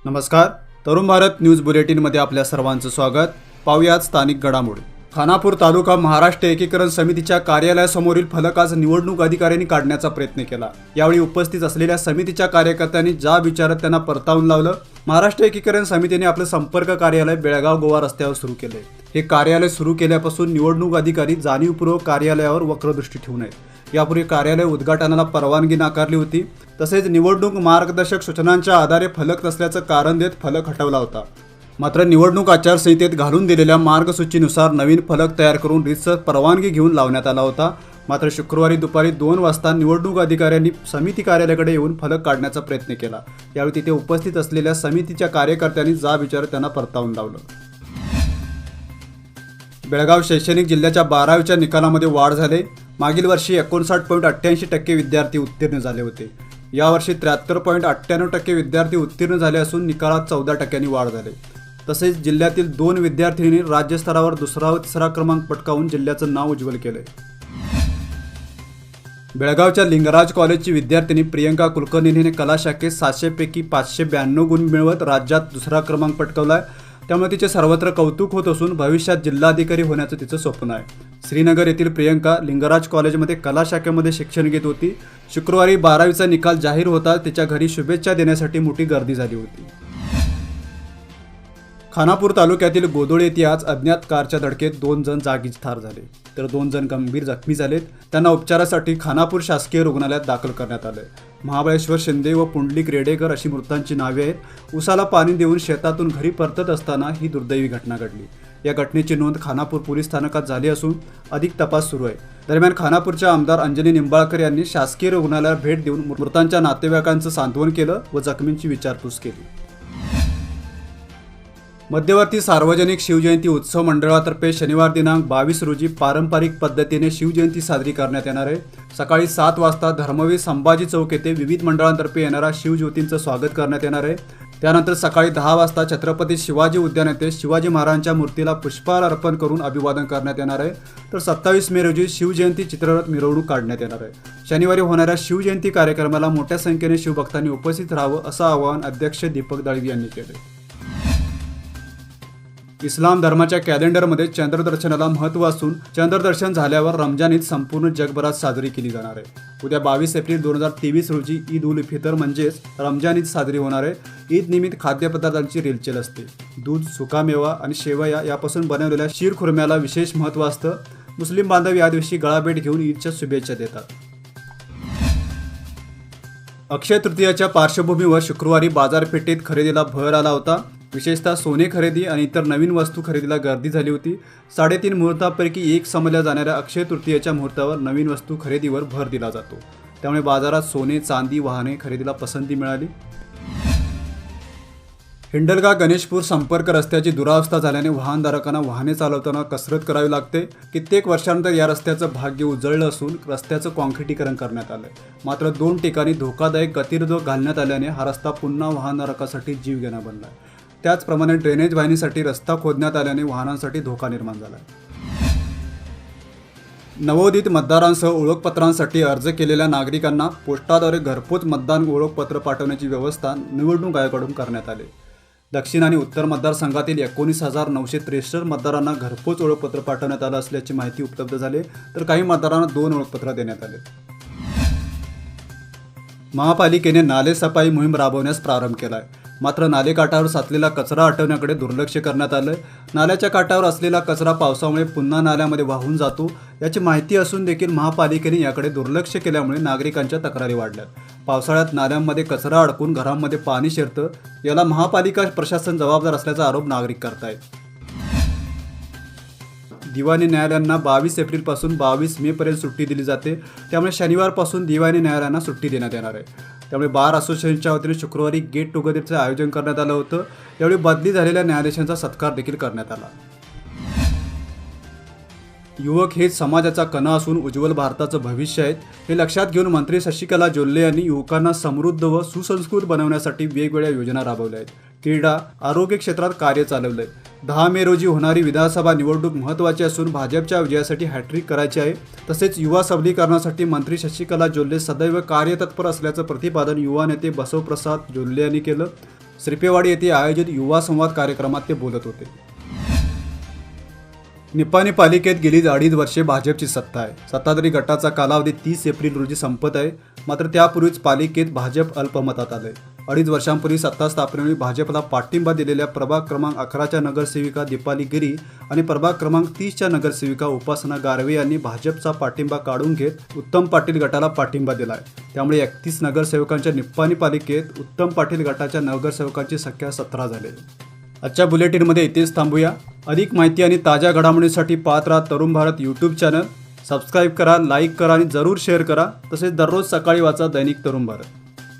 नमस्कार. तरुण भारत न्यूज बुलेटिनमध्ये आपल्या सर्वांचं स्वागत. पाहुयात स्थानिक घडामोडी. खानापूर तालुका महाराष्ट्र एकीकरण समितीच्या कार्यालयासमोरील फलक आज निवडणूक अधिकाऱ्यांनी काढण्याचा प्रयत्न केला. यावेळी उपस्थित असलेल्या समितीच्या कार्यकर्त्यांनी जा विचारत त्यांना परतावून लावलं. महाराष्ट्र एकीकरण समितीने आपलं संपर्क कार्यालय बेळगाव गोवा रस्त्यावर सुरू केले. हे कार्यालय सुरू केल्यापासून निवडणूक अधिकारी जाणीवपूर्वक कार्यालयावर वक्रदृष्टी ठेवू नये. यापूर्वी कार्यालय उद्घाटनाला परवानगी नाकारली होती. तसेच निवडणूक मार्गदर्शक सूचनांच्या आधारे फलक नसल्याचं कारण देत फलक हटवला होता. मात्र निवडणूक आचारसंहितेत घालून दिलेल्या मार्गसूचीनुसार नवीन फलक तयार करून रीतसर परवानगी घेऊन लावण्यात आला होता. मात्र शुक्रवारी दुपारी 2 वाजता निवडणूक अधिकाऱ्यांनी समिती कार्यालयाकडे येऊन फलक काढण्याचा प्रयत्न केला. यावेळी तिथे उपस्थित असलेल्या समितीच्या कार्यकर्त्यांनी जा विचारत त्यांना परतावून लावलं. बेळगाव शैक्षणिक जिल्ह्याच्या 12वीच्या निकालामध्ये वाढ झाली. मागील वर्षी 59.88% विद्यार्थी उत्तीर्ण झाले होते. यावर्षी 73.98% विद्यार्थी उत्तीर्ण झाले असून निकालात 14% वाढ झाली. तसेच जिल्ह्यातील 2 विद्यार्थिनींनी राज्यस्तरावर दुसरा व तिसरा क्रमांक पटकावून जिल्ह्याचं नाव उज्ज्वल केले. बेळगावच्या लिंगराज कॉलेजची विद्यार्थिनी प्रियंका कुलकर्णीने कला शाखेत 700 पैकी 592 गुण मिळवत राज्यात दुसरा क्रमांक पटकावलाय. त्यामुळे तिचे सर्वत्र कौतुक होत असून भविष्यात जिल्हाधिकारी होण्याचं तिचं स्वप्न आहे. श्रीनगर येथील प्रियंका लिंगराज कॉलेजमध्ये कला शाखेमध्ये शिक्षण घेत होती. शुक्रवारी 12वीचा निकाल जाहीर होता तिच्या घरी शुभेच्छा देण्यासाठी मोठी गर्दी झाली होती. खानापूर तालुक्यातील गोदोळे येथे आज अज्ञात कारच्या धडकेत 2 जण जागीच ठार झाले तर 2 जण गंभीर जखमी झालेत. त्यांना उपचारासाठी खानापूर शासकीय रुग्णालयात दाखल करण्यात आले. महाबळेश्वर शिंदे व पुंडलिक रेडेकर अशी मृतांची नावे आहेत. उसाला पाणी देऊन शेतातून घरी परतत असताना ही दुर्दैवी घटना घडली. या घटनेची नोंद खानापूर पोलीस स्थानकात झाली असून अधिक तपास सुरू आहे. दरम्यान खानापूरच्या आमदार अंजली निंबाळकर यांनी शासकीय रुग्णालयाला भेट देऊन मृतांच्या नातेवाईकांचं सांत्वन केलं व जखमींची विचारपूस केली. मध्यवर्ती सार्वजनिक शिवजयंती उत्सव मंडळातर्फे शनिवार दिनांक 22 रोजी पारंपरिक पद्धतीने शिवजयंती साजरी करण्यात येणार आहे. सकाळी 7 वाजता धर्मवीर संभाजी चौक येथे विविध मंडळांतर्फे येणाऱ्या शिवज्योतींचं स्वागत करण्यात येणार आहे. त्यानंतर सकाळी 10 वाजता छत्रपती शिवाजी उद्यान येथे शिवाजी महाराजांच्या मूर्तीला पुष्पहार अर्पण करून अभिवादन करण्यात येणार आहे. तर 27 मे रोजी शिवजयंती चित्ररथ मिरवणूक काढण्यात येणार आहे. शनिवारी होणाऱ्या शिवजयंती कार्यक्रमाला मोठ्या संख्येने शिवभक्तांनी उपस्थित राहावं असं आवाहन अध्यक्ष दीपक दळवी यांनी केले. इस्लाम धर्माच्या कॅलेंडरमध्ये चंद्रदर्शनाला महत्त्व असून चंद्रदर्शन झाल्यावर रमजान ईद संपूर्ण जगभरात साजरी केली जाणार आहे. उद्या 22 एप्रिल 2023 रोजी ईद उल फितर म्हणजेच रमजान ईद साजरी होणार आहे. ईद निमित्त खाद्यपदार्थांची रेलचेल असते. दूध, सुकामेवा आणि शेवया यापासून बनवलेल्या शीरखुर्म्याला विशेष महत्त्व असतं. मुस्लिम बांधव या दिवशी गळाभेट घेऊन ईदच्या शुभेच्छा देतात. अक्षय तृतीयाच्या पार्श्वभूमीवर शुक्रवारी बाजारपेठेत खरेदीला भर आला होता. विशेषतः सोने खरेदी आणि इतर नवीन वस्तू खरेदीला गर्दी झाली होती. 3.5 मुहूर्तापैकी एक समजल्या जाणाऱ्या अक्षय तृतीयाच्या मुहूर्तावर नवीन वस्तू खरेदीवर भर दिला जातो. त्यामुळे बाजारात सोने, चांदी, वाहने खरेदीला पसंती मिळाली. हिंडलगा गणेशपूर संपर्क रस्त्याची दुरावस्था झाल्याने वाहनधारकांना वाहने चालवताना कसरत करावी लागते. कित्येक वर्षांनंतर या रस्त्याचं भाग्य उजळलं असून रस्त्याचं कॉन्क्रिटीकरण करण्यात आलं. मात्र 2 ठिकाणी धोकादायक गतिरोधक घालण्यात आल्याने हा रस्ता पुन्हा वाहनधारकासाठी जीवघेणा बनला. त्याचप्रमाणे ड्रेनेज वाहिनीसाठी रस्ता खोदण्यात आल्याने वाहनांसाठी धोका निर्माण झाला. नवोदित मतदारांसह ओळखपत्रांसाठी अर्ज केलेल्या नागरिकांना पोस्टाद्वारे घरपोच मतदान ओळखपत्र पाठवण्याची व्यवस्था निवडणूक आयोगाकडून करण्यात आली. दक्षिण आणि उत्तर मतदारसंघातील 19,963 मतदारांना घरपोच ओळखपत्र पाठवण्यात आलं असल्याची माहिती उपलब्ध झाली. तर काही मतदारांना 2 ओळखपत्र देण्यात आले. महापालिकेने नाले सफाई मोहीम राबवण्यास प्रारंभ केला आहे. मात्र नालेकाठावर साचलेला कचरा हटवण्याकडे दुर्लक्ष करण्यात आलं. नाल्याच्या काठावर असलेला कचरा पावसामुळे पुन्हा नाल्यामध्ये वाहून जातो याची माहिती असून देखील महापालिकेने याकडे दुर्लक्ष केल्यामुळे नागरिकांच्या तक्रारी वाढल्यात. पावसाळ्यात नाल्यांमध्ये कचरा अडकून घरांमध्ये पाणी शिरतं. याला महापालिका प्रशासन जबाबदार असल्याचा आरोप नागरिक करतायत. दिवाणी न्यायालयांना 22 एप्रिलपासून 22 मेपर्यंत सुट्टी दिली जाते. त्यामुळे शनिवारपासून दिवाणी न्यायालयांना सुट्टी देण्यात येणार आहे. त्यामुळे बार असोसिएशनच्या वतीने शुक्रवारी गेट टुगेदरचं आयोजन करण्यात आलं होतं. यावेळी बदली झालेल्या न्यायाधीशांचा सत्कार देखील करण्यात आला. युवक हेच समाजाचा कणा असून उज्ज्वल भारताचं भविष्य आहेत हे लक्षात घेऊन मंत्री शशिकला जोल्ले यांनी युवकांना समृद्ध व सुसंस्कृत बनवण्यासाठी वेगवेगळ्या योजना राबवल्या आहेत. क्रीडा, आरोग्य क्षेत्रात कार्य चालवलंय. 10 मे रोजी होणारी विधानसभा निवडणूक महत्त्वाची असून भाजपच्या विजयासाठी हॅट्रिक करायची आहे. तसेच युवा सबलीकरणासाठी मंत्री शशिकला जोल्ले सदैव कार्यतत्पर असल्याचं प्रतिपादन युवा नेते बसवप्रसाद जोल्ले यांनी केलं. श्रीपेवाडी येथे आयोजित युवा संवाद कार्यक्रमात ते बोलत होते. निपाणी पालिकेत गेली 2.5 वर्षे भाजपची सत्ता आहे. सत्ताधारी गटाचा कालावधी 30 एप्रिल रोजी संपत आहे. मात्र त्यापूर्वीच पालिकेत भाजप अल्पमतात आले. 2.5 वर्षांपूर्वी सत्ता स्थापनेवेळी भाजपला पाठिंबा दिलेल्या प्रभाग क्रमांक 11च्या नगरसेविका दीपाली गिरी आणि प्रभाग क्रमांक 30च्या नगरसेविका उपासना गारवे यांनी भाजपचा पाठिंबा काढून घेत उत्तम पाटील गटाला पाठिंबा दिला आहे. त्यामुळे 31 नगरसेवकांच्या निपाणी पालिकेत उत्तम पाटील गटाच्या नगरसेवकांची संख्या 17 झाली. आजच्या बुलेटिनमध्ये इथेच थांबूया. अधिक माहिती आणि ताज्या घडामोडींसाठी पाहत राहा Tarun Bharat YouTube channel. Subscribe करा, लाईक करा आणि जरूर शेअर करा. तसेच दररोज सकाळी वाचा दैनिक तरुण भारत.